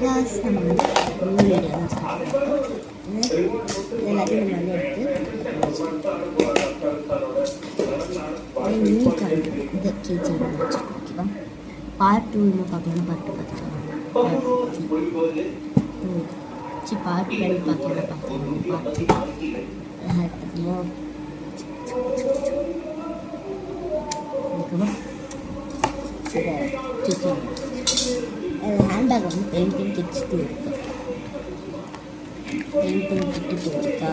காசு நம்ம வந்து வீடியோ வந்து ஸ்டார்ட் பண்ணுறோம். எல்லாத்தையும் நம்ம வந்து எடுத்து நீட்டாக இந்த கிச்சன் வச்சுருக்கோம். ஓகேவா? பார்ட் 2 இன்னும் பார்க்கலன்னா பார்ட் 2 பார்த்துக்கலாம். பார்ட் 1 பார்க்கலாம் பார்ட் 2 ஓகேவா? கிச்சன் ஹேண்ட்பேக் வந்து பெயிண்டிங் கிட்ஸ் 2 இருக்குது. பெயிண்டிங் கிட்டு இருக்கா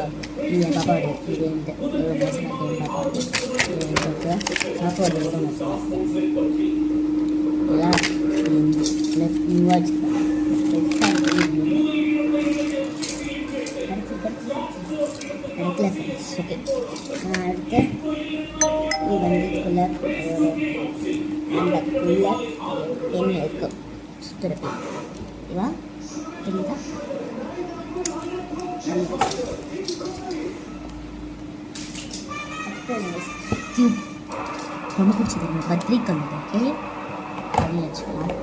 இந்த பாப்பாவோட இது இந்த ஒரு மசாலா பாப்பாவோட பாப்பாவோட ஒரு மசாலா எல்லாம் நியூவாக வச்சுக்கலாம். கிடைக்கல ஃப்ரெண்ட்ஸ். ஓகே, நான் அடுத்து இது வந்து இதுக்குள்ளே ஹேண்ட்பேக்குள்ளே பெண் இருக்கும் சுற்றுற பெண். ஓகேவா? தெரியுதா? ரொம்ப பிடிச்சது எங்கள் பத்திரிக்கை வந்து. ஓகே, பண்ணி வச்சுக்கலாம்.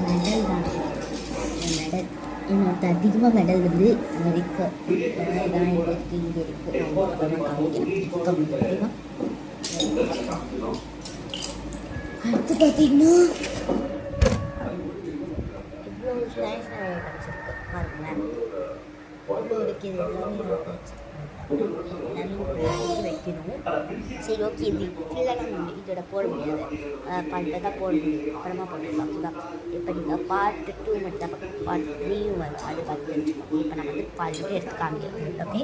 மெடல் தான் மெடல் என்னோட அதிகமாக மெடல் வந்து இருக்குது. தான் எங்களுக்கு இங்கே இருக்குது. அப்புறமா காமிக்கிறேன். ஓகேவா? அடுத்து பார்த்தீங்கன்னா இவ்வளோ ஸ்நாக்ஸ் கிடச்சிருக்கு பாருங்களேன். இவ்வளோ இருக்குது. எல்லாமே வைக்கணும். சரி, ஓகே, இது ஃபுல்லாக நம்ம இதோட போட முடியாது. பண்ணுறதா போட முடியும். அப்புறமா போட்டுக்கலாம். ஓகேவா? இப்போ நீங்கள் பார்ட் 2 மட்டும் தான் பார்க்கணும். பார்ட் 3 வரும். அது பார்த்து தெரிஞ்சுக்கணும். இப்போ நம்ம வந்து பார்ட் 2 எடுத்து காமிக்கிறோம். ஓகே,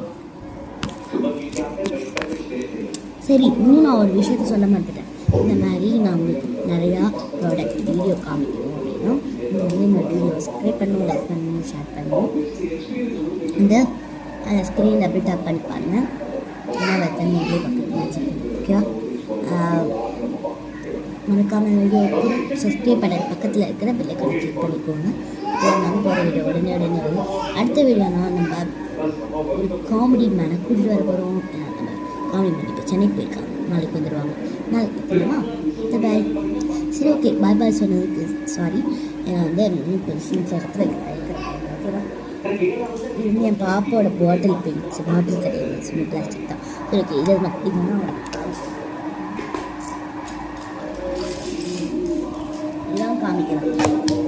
சரி. இன்னும் நான் ஒரு விஷயத்த சொல்ல மாட்டேன். இந்த மாதிரி நான் உங்களுக்கு நிறையா ப்ராடக்ட் வீடியோ காமிக்கணும் அப்படின்னா நீங்கள் வந்து இந்த வீடியோ சப்ஸ்கிரைப் பண்ணணும், லைக் பண்ணணும், ஷேர் பண்ணணும். இந்த ஸ்க்ரீனில் அப்படி டேப் பண்ணி பாருங்கள். என்ன வைத்தேன்னு நீங்களே பக்கத்தில் வச்சுக்கணும். ஓகேவா? மறக்காமல் வீடியோவுக்கு சப்ஸ்கிரைப் பண்ண பக்கத்தில் இருக்கிற பெல் ஐகானை கிளிக் பண்ணிக்கோங்க. நாங்கள் போகிற வீடியோ உடனே வரும். அடுத்த வீடியோனா நம்ம ஒரு காமெடி மேனை கூட்டிகிட்டு வர போகிறோம். காமெடி மேன் இப்போ சென்னைக்கு போயிருக்காங்க. நாளைக்கு வந்துடுவாங்க. நாளைக்கு பார்த்துக்கலாமா? பாய். சரி, ஓகே, பாய் பாய் சொன்னதுக்கு சாரி. ஏன்னா வந்து கொஞ்சம் சீன்ஸ் இடத்துல வைக்கிறேன். ஓகேவா? இது என் பாப்பாவோட பாட்டில் பெயிண்ட்ஸ். பாட்டில் கிடையாது, சும்மா பிளாஸ்டிக் தான். சரி, ஓகே, இதை பார்த்தீங்கன்னா இதெல்லாம் காமிக்கலாம்.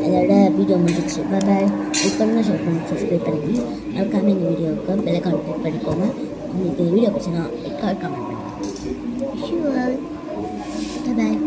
அதோட வீடியோ முடிஞ்சிச்சு. பாய் பாய். லைக் பண்ணுங்கள், ஷேர் பண்ணுங்கள், சப்ஸ்கிரைப் பண்ணி அதுக்காக இந்த வீடியோவுக்கு பெல் ஐகான் கிளிக் பண்ணிக்கோங்க. உங்களுக்கு வீடியோ பிடிச்சுன்னா லைக் கமெண்ட் பண்ணுங்கள். ஷூர். பாய்.